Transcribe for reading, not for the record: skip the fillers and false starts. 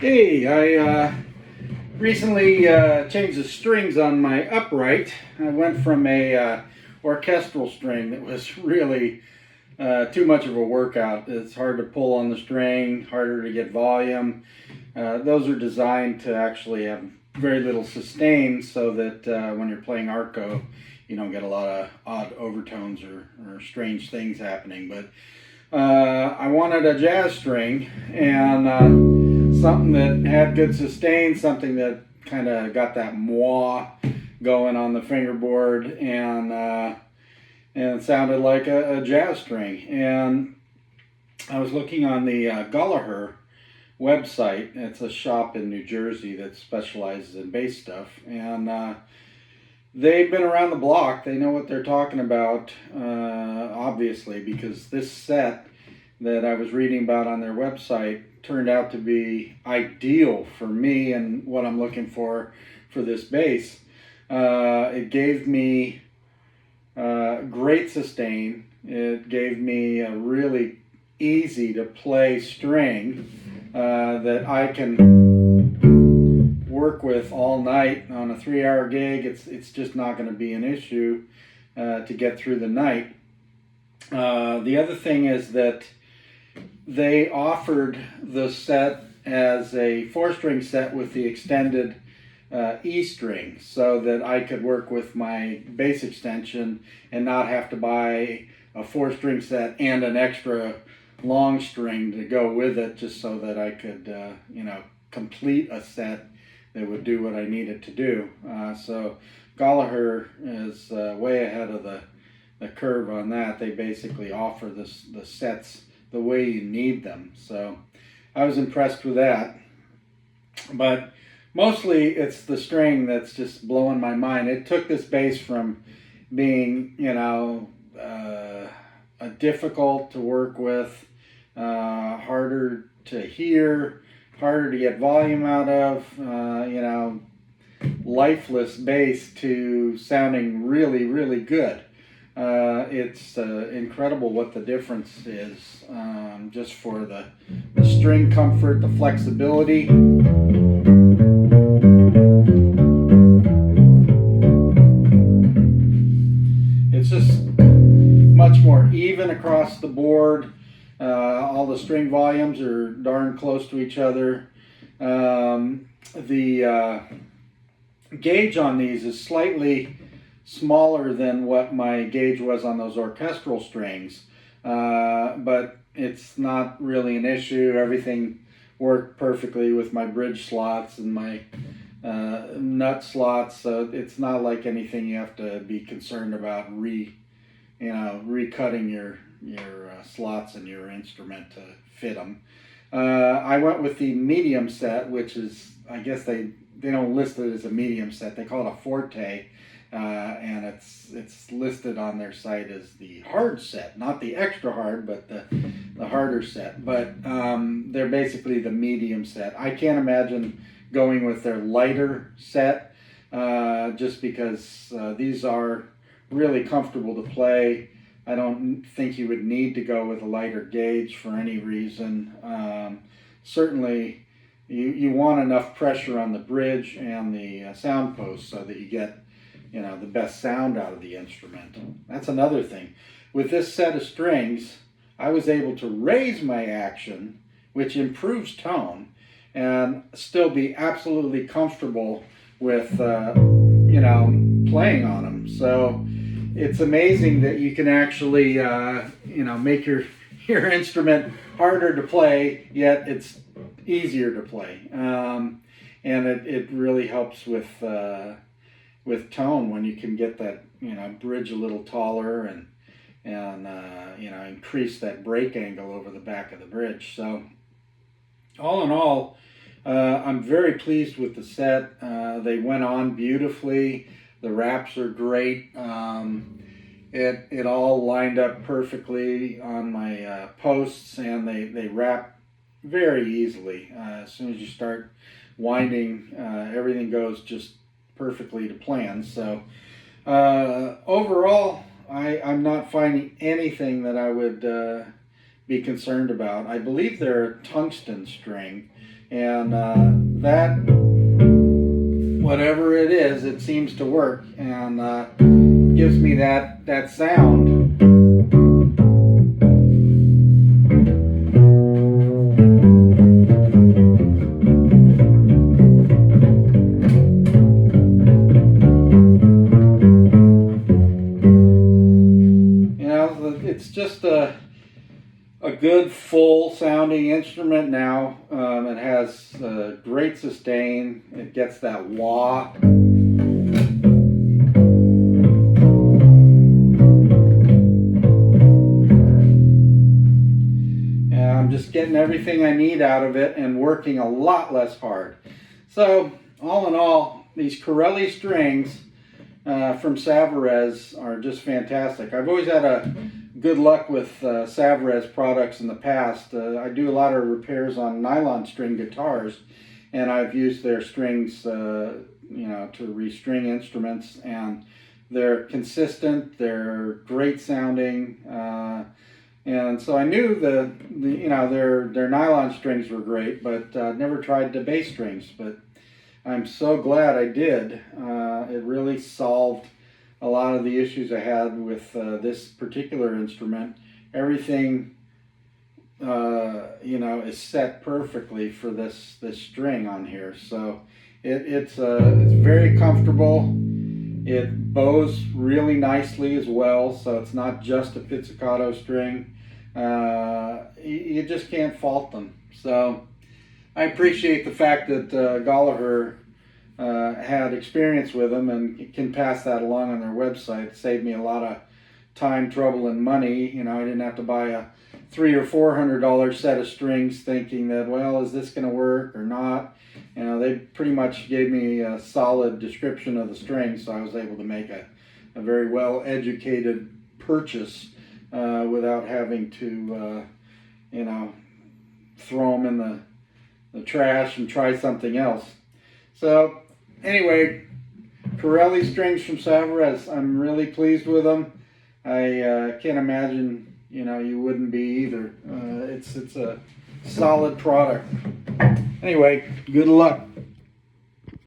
Hey, I recently changed the strings on my upright. I went from a orchestral string that was really too much of a workout. It's hard to pull on the string, harder to get volume. Those are designed to actually have very little sustain so that when you're playing arco, you don't get a lot of odd overtones or strange things happening. But I wanted a jazz string and something that had good sustain, something that kind of got that moi going on the fingerboard, and it sounded like a jazz string. And I was looking on the Golliher website. It's a shop in New Jersey that specializes in bass stuff, and they've been around the block. They know what they're talking about, obviously, because this set that I was reading about on their website turned out to be ideal for me and what I'm looking for this bass. It gave me great sustain. It gave me a really easy to play string that I can work with all night on a 3-hour gig. It's just not going to be an issue to get through the night. The other thing is that they offered the set as a 4-string set with the extended E string, so that I could work with my bass extension and not have to buy a 4-string set and an extra long string to go with it, just so that I could complete a set that would do what I needed to do. So Golliher is way ahead of the curve on that. They basically offer the sets the way you need them. So I was impressed with that. But mostly it's the string that's just blowing my mind. It took this bass from being, difficult to work with, harder to hear, harder to get volume out of, lifeless bass, to sounding really, really good. It's incredible what the difference is, just for the string comfort, the flexibility. It's just much more even across the board. All the string volumes are darn close to each other. The gauge on these is slightly smaller than what my gauge was on those orchestral strings, but it's not really an issue. Everything worked perfectly with my bridge slots and my nut slots, so it's not like anything you have to be concerned about recutting your slots in your instrument to fit them. I went with the medium set, which is, I guess they don't list it as a medium set. They call it a forte, and it's listed on their site as the hard set, not the extra hard, but the harder set. But they're basically the medium set. I can't imagine going with their lighter set, just because these are really comfortable to play. I don't think you would need to go with a lighter gauge for any reason. Certainly, you want enough pressure on the bridge and the sound post so that you get the best sound out of the instrument. That's another thing. With this set of strings, I was able to raise my action, which improves tone, and still be absolutely comfortable with playing on them. So it's amazing that you can actually make your instrument harder to play, yet it's easier to play, and it really helps with tone when you can get that bridge a little taller and increase that break angle over the back of the bridge. So all in all, I'm very pleased with the set. They went on beautifully. The wraps are great. It all lined up perfectly on my posts, and they wrap very easily. As soon as you start winding, everything goes just perfectly to plan. So overall, I'm not finding anything that I would be concerned about. I believe they're tungsten string, and that, whatever it is, it seems to work, and gives me that sound. It's just a good full sounding instrument now. It has great sustain. It gets that wah. And I'm just getting everything I need out of it and working a lot less hard. So all in all, these Corelli strings from Savarez are just fantastic. I've always had a good luck with Savarez products in the past. I do a lot of repairs on nylon string guitars, and I've used their strings, to restring instruments, and they're consistent. They're great sounding, and so I knew their nylon strings were great, but never tried the bass strings. But I'm so glad I did. It really solved a lot of the issues I had with this particular instrument. Everything, is set perfectly for this string on here. So it's very comfortable. It bows really nicely as well, so it's not just a pizzicato string. You just can't fault them. So I appreciate the fact that Golliher had experience with them and can pass that along on their website. It saved me a lot of time, trouble, and money. I didn't have to buy a $300 or $400 set of strings thinking that, well, is this going to work or not? They pretty much gave me a solid description of the strings, so I was able to make a very well-educated purchase without having to, throw them in the trash and try something else. So anyway, Corelli strings from Savarez, I'm really pleased with them. I can't imagine, you wouldn't be either. It's a solid product. Anyway, good luck.